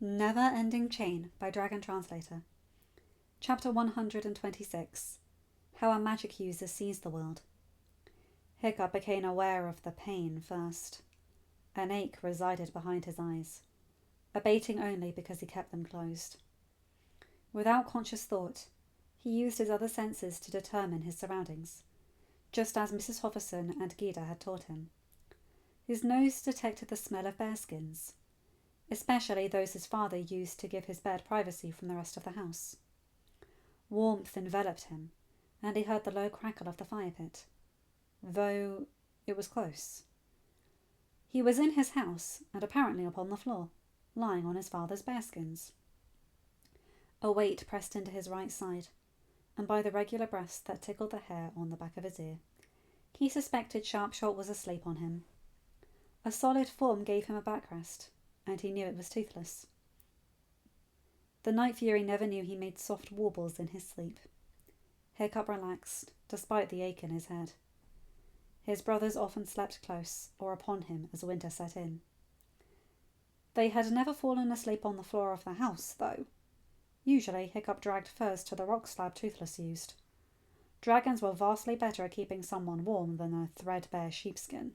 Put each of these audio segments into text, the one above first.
Never-Ending Chain by Dragon Translator. Chapter 126. How a Magic User Sees the World. Hiccup became aware of the pain first. An ache resided behind his eyes, abating only because he kept them closed. Without conscious thought, he used his other senses to determine his surroundings, just as Mrs. Hofferson and Gita had taught him. His nose detected the smell of bearskins, especially those his father used to give his bed privacy from the rest of the house. Warmth enveloped him, and he heard the low crackle of the fire pit, though it was close. He was in his house, and apparently upon the floor, lying on his father's bearskins. A weight pressed into his right side, and by the regular breast that tickled the hair on the back of his ear, he suspected Sharpshot was asleep on him. A solid form gave him a backrest, and he knew it was toothless. The Night Fury never knew he made soft warbles in his sleep. Hiccup relaxed, despite the ache in his head. His brothers often slept close, or upon him as winter set in. They had never fallen asleep on the floor of the house, though. Usually, Hiccup dragged furs to the rock slab Toothless used. Dragons were vastly better at keeping someone warm than a threadbare sheepskin.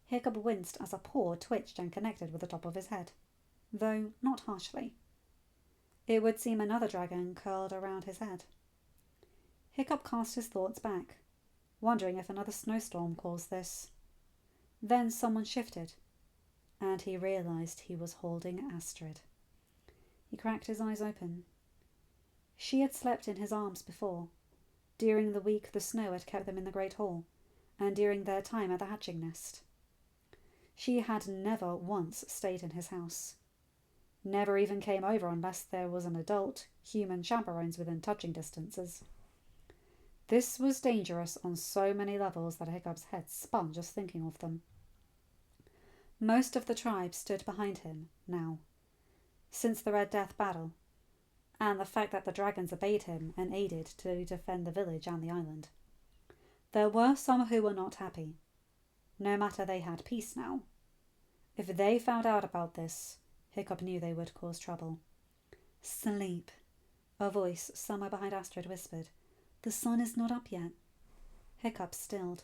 Hiccup winced as a paw twitched and connected with the top of his head, though not harshly. It would seem another dragon curled around his head. Hiccup cast his thoughts back, wondering if another snowstorm caused this. Then someone shifted, and he realized he was holding Astrid. He cracked his eyes open. She had slept in his arms before, during the week the snow had kept them in the Great Hall, and during their time at the hatching nest. She had never once stayed in his house. Never even came over unless there was an adult, human chaperones within touching distances. This was dangerous on so many levels that Hiccup's head spun just thinking of them. Most of the tribe stood behind him now, since the Red Death battle, and the fact that the dragons obeyed him and aided to defend the village and the island. There were some who were not happy. No matter, they had peace now. If they found out about this, Hiccup knew they would cause trouble. "Sleep," a voice somewhere behind Astrid whispered. "The sun is not up yet." Hiccup stilled.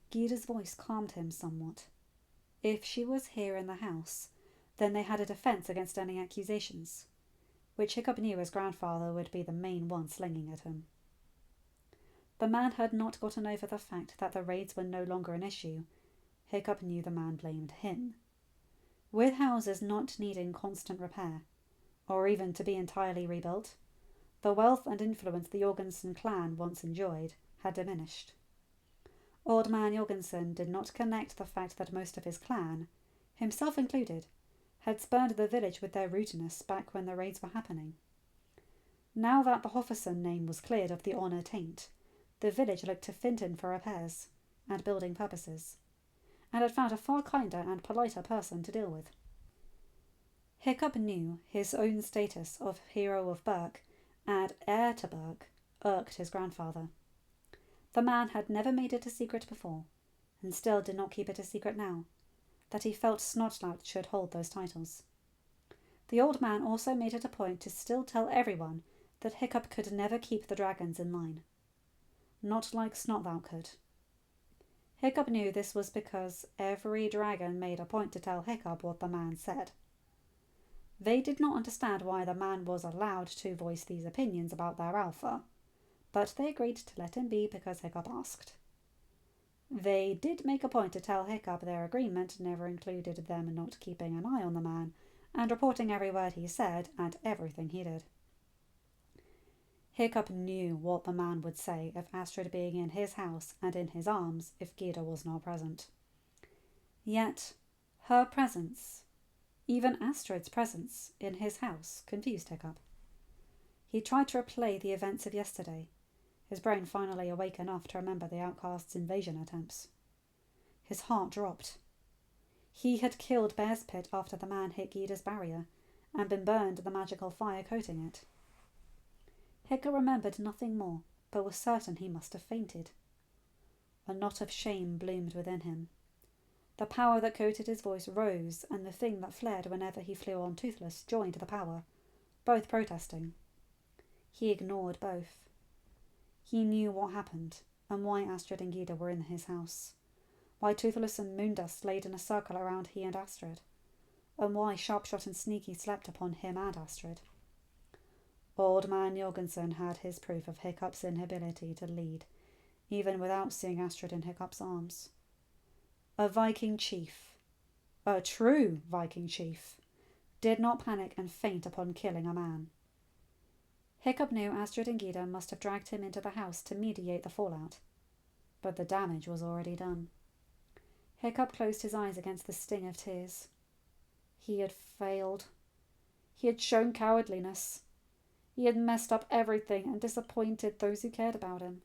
Gita's voice calmed him somewhat. If she was here in the house, then they had a defense against any accusations, which Hiccup knew his grandfather would be the main one slinging at him. The man had not gotten over the fact that the raids were no longer an issue. Hiccup knew the man blamed him. With houses not needing constant repair, or even to be entirely rebuilt, the wealth and influence the Jorgensen clan once enjoyed had diminished. Old Man Jorgensen did not connect the fact that most of his clan, himself included, had spurned the village with their rudeness back when the raids were happening. Now that the Hofferson name was cleared of the honour taint, the village looked to Finton for repairs and building purposes, and had found a far kinder and politer person to deal with. Hiccup knew his own status of hero of Berk and heir to Berk irked his grandfather. The man had never made it a secret before, and still did not keep it a secret now, that he felt Snotslout should hold those titles. The old man also made it a point to still tell everyone that Hiccup could never keep the dragons in line. Not like Snotlout could. Hiccup knew this was because every dragon made a point to tell Hiccup what the man said. They did not understand why the man was allowed to voice these opinions about their alpha, but they agreed to let him be because Hiccup asked. They did make a point to tell Hiccup their agreement never included them not keeping an eye on the man and reporting every word he said and everything he did. Hiccup knew what the man would say of Astrid being in his house and in his arms if Gita was not present. Yet, her presence, even Astrid's presence, in his house confused Hiccup. He tried to replay the events of yesterday, his brain finally awake enough to remember the outcasts' invasion attempts. His heart dropped. He had killed Bear's Pit after the man hit Gita's barrier and been burned the magical fire coating it. Hiccup remembered nothing more, but was certain he must have fainted. A knot of shame bloomed within him. The power that coated his voice rose, and the thing that flared whenever he flew on Toothless joined the power, both protesting. He ignored both. He knew what happened, and why Astrid and Gyda were in his house, why Toothless and Moondust laid in a circle around he and Astrid, and why Sharpshot and Sneaky slept upon him and Astrid. Old man Jorgensen had his proof of Hiccup's inability to lead, even without seeing Astrid in Hiccup's arms. A Viking chief, a true Viking chief, did not panic and faint upon killing a man. Hiccup knew Astrid and Gyda must have dragged him into the house to mediate the fallout, but the damage was already done. Hiccup closed his eyes against the sting of tears. He had failed. He had shown cowardliness. He had messed up everything and disappointed those who cared about him.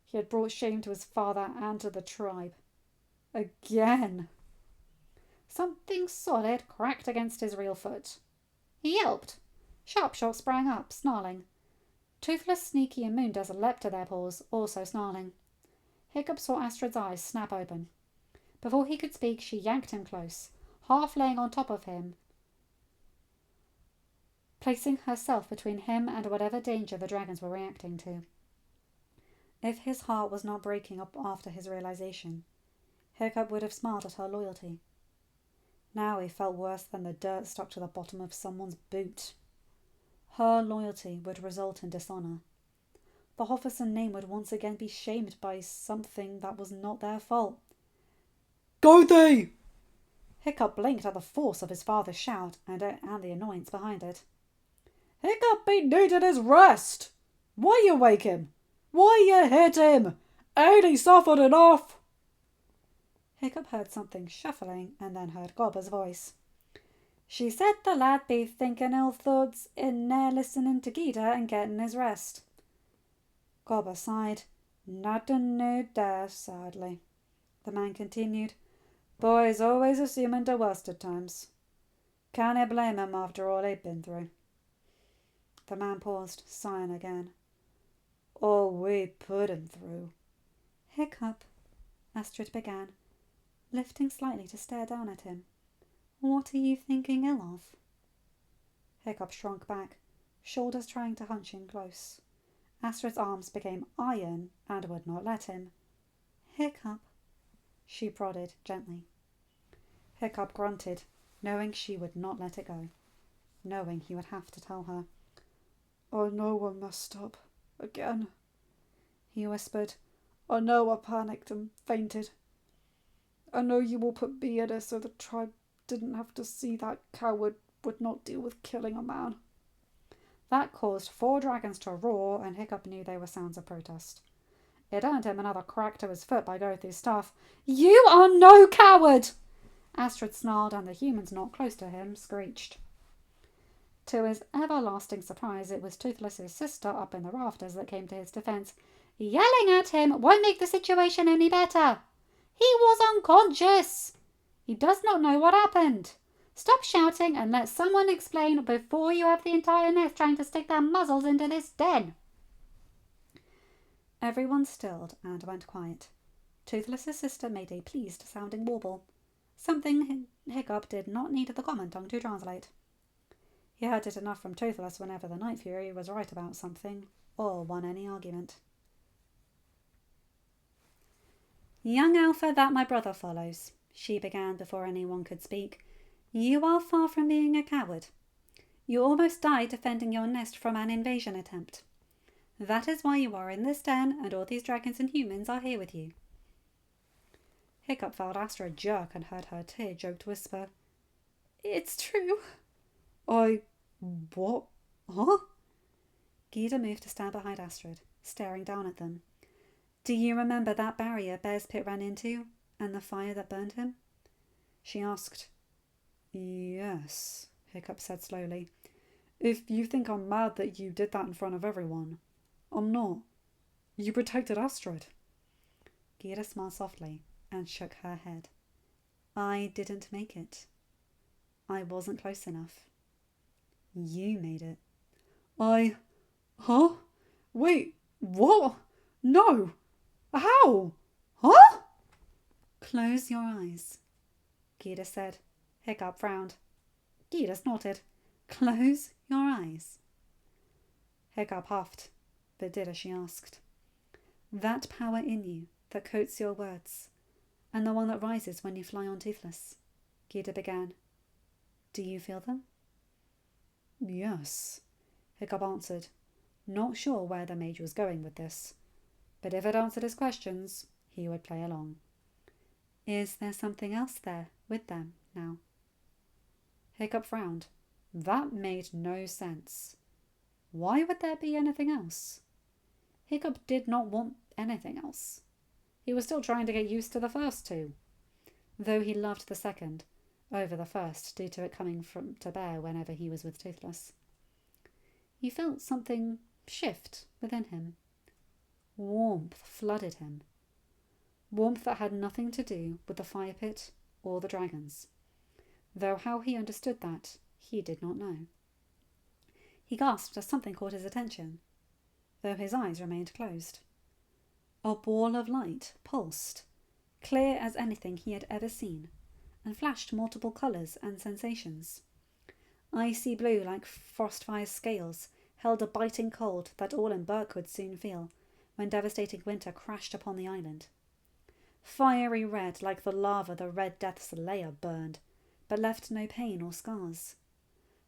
He had brought shame to his father and to the tribe. Again. Something solid cracked against his real foot. He yelped. Sharpshot sprang up, snarling. Toothless, Sneaky and Moondust leapt to their paws, also snarling. Hiccup saw Astrid's eyes snap open. Before he could speak, she yanked him close, half laying on top of him, placing herself between him and whatever danger the dragons were reacting to. If his heart was not breaking up after his realization, Hiccup would have smiled at her loyalty. Now he felt worse than the dirt stuck to the bottom of someone's boot. Her loyalty would result in dishonor. The Hofferson name would once again be shamed by something that was not their fault. Go thee! Hiccup blinked at the force of his father's shout and the annoyance behind it. Hiccup be needed his rest! Why you wake him? Why you hit him? Ain't he suffered enough? Hiccup heard something shuffling and then heard Gobber's voice. She said the lad be thinking ill thoughts in ne'er listening to Gyda and getting his rest. Gobber sighed. Nothing new there, sadly. The man continued. Boys always assuming the worst at times. Can't you blame him after all he'd been through? The man paused, sighing again. All we put him through. Hiccup, Astrid began, lifting slightly to stare down at him. What are you thinking ill of? Hiccup shrunk back, shoulders trying to hunch in close. Astrid's arms became iron and would not let him. Hiccup, she prodded gently. Hiccup grunted, knowing she would not let it go, knowing he would have to tell her. I know I messed up. Again. He whispered. I know I panicked and fainted. I know you will put me in it so the tribe didn't have to see that coward would not deal with killing a man. That caused 4 dragons to roar, and Hiccup knew they were sounds of protest. It earned him another crack to his foot by Dorothy's staff. You are no coward! Astrid snarled, and the humans not close to him screeched. To his everlasting surprise, it was Toothless's sister up in the rafters that came to his defence. Yelling at him won't make the situation any better. He was unconscious. He does not know what happened. Stop shouting and let someone explain before you have the entire nest trying to stick their muzzles into this den. Everyone stilled and went quiet. Toothless's sister made a pleased-sounding warble, something Hiccup did not need the common tongue to translate. He heard it enough from Toothless whenever the Night Fury was right about something, or won any argument. Young Alpha that my brother follows, she began before anyone could speak. You are far from being a coward. You almost died defending your nest from an invasion attempt. That is why you are in this den, and all these dragons and humans are here with you. Hiccup felt Astrid jerk and heard her tear-choked whisper. It's true. What? Huh? Gyda moved to stand behind Astrid, staring down at them. Do you remember that barrier Bear's Pit ran into, and the fire that burned him? She asked. Yes, Hiccup said slowly. If you think I'm mad that you did that in front of everyone, I'm not. You protected Astrid. Gyda smiled softly and shook her head. I didn't make it. I wasn't close enough. You made it. Huh? Wait, what? No! How? Huh? Close your eyes, Gita said. Hiccup frowned. Gita snorted. Close your eyes. Hiccup huffed, but did as she asked. That power in you that coats your words, and the one that rises when you fly on Toothless, Gita began. Do you feel them? Yes, Hiccup answered, not sure where the mage was going with this, but if it answered his questions, he would play along. Is there something else there with them now? Hiccup frowned. That made no sense. Why would there be anything else? Hiccup did not want anything else. He was still trying to get used to the first two, though he loved the second over the first due to it coming to bear whenever he was with Toothless. He felt something shift within him. Warmth flooded him. Warmth that had nothing to do with the fire pit or the dragons, though how he understood that, he did not know. He gasped as something caught his attention, though his eyes remained closed. A ball of light pulsed, clear as anything he had ever seen, and flashed multiple colours and sensations. Icy blue like Frostfire's scales held a biting cold that all in Burke would soon feel when devastating winter crashed upon the island. Fiery red like the lava the Red Death's lair burned, but left no pain or scars.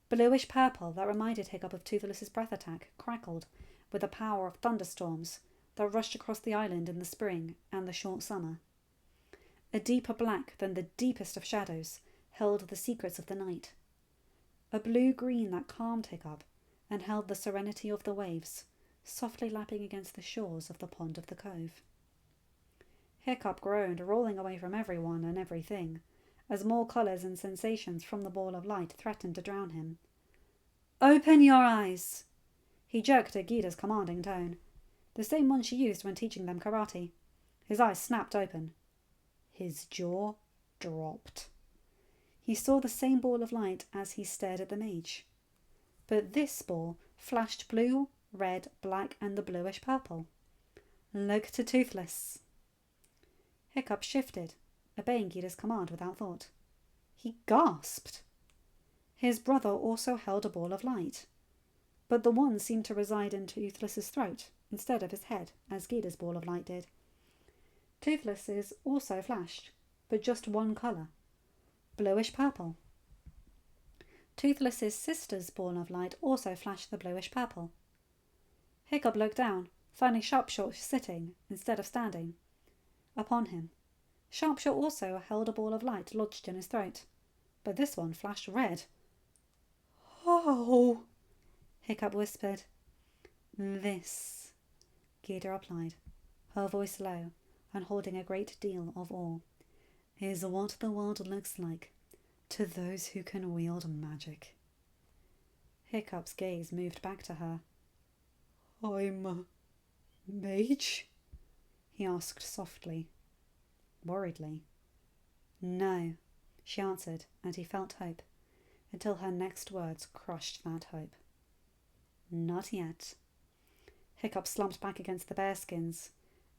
Bluish purple that reminded Hiccup of Toothless's breath attack crackled with the power of thunderstorms that rushed across the island in the spring and the short summer. A deeper black than the deepest of shadows held the secrets of the night. A blue-green that calmed Hiccup and held the serenity of the waves, softly lapping against the shores of the pond of the cove. Hiccup groaned, rolling away from everyone and everything, as more colours and sensations from the ball of light threatened to drown him. Open your eyes! He jerked at Gita's commanding tone, the same one she used when teaching them karate. His eyes snapped open. His jaw dropped. He saw the same ball of light as he stared at the mage, but this ball flashed blue, red, black, and the bluish purple. Look to Toothless. Hiccup shifted, obeying Gita's command without thought. He gasped. His brother also held a ball of light, but the one seemed to reside in Toothless's throat instead of his head, as Gita's ball of light did. Toothless's also flashed, but just one colour, bluish purple. Toothless's sister's ball of light also flashed the bluish purple. Hiccup looked down, finding Sharpshot sitting, instead of standing, upon him. Sharpshot also held a ball of light lodged in his throat, but this one flashed red. Oh! Hiccup whispered. This, Gita replied, her voice low and holding a great deal of awe, is what the world looks like to those who can wield magic. Hiccup's gaze moved back to her. I'm a mage? He asked softly, worriedly. No, she answered, and he felt hope, until her next words crushed that hope. Not yet. Hiccup slumped back against the bearskins,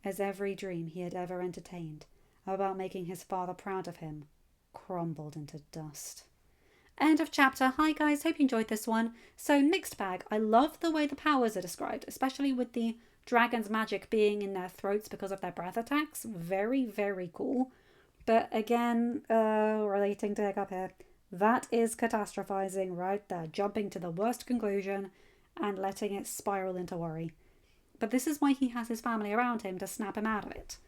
as every dream he had ever entertained about making his father proud of him crumbled into dust. End of chapter. Hi guys, hope you enjoyed this one. So, mixed bag. I love the way the powers are described, especially with the dragon's magic being in their throats because of their breath attacks. Very, very cool. But again, relating to Hiccup here, that is catastrophizing right there, jumping to the worst conclusion and letting it spiral into worry. But this is why he has his family around him to snap him out of it.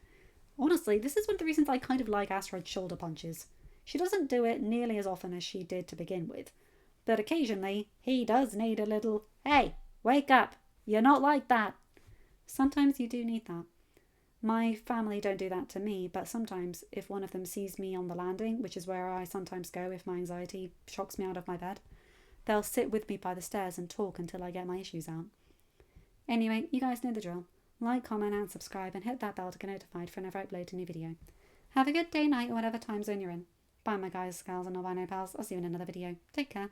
Honestly, this is one of the reasons I kind of like Asteroid's shoulder punches. She doesn't do it nearly as often as she did to begin with, but occasionally he does need a little, hey, wake up, you're not like that. Sometimes you do need that. My family don't do that to me, but sometimes if one of them sees me on the landing, which is where I sometimes go if my anxiety shocks me out of my bed, they'll sit with me by the stairs and talk until I get my issues out. Anyway, you guys know the drill. Like, comment and subscribe and hit that bell to get notified whenever I upload a new video. Have a good day, night, or whatever time zone you're in. Bye my guys, gals and albino pals. I'll see you in another video. Take care.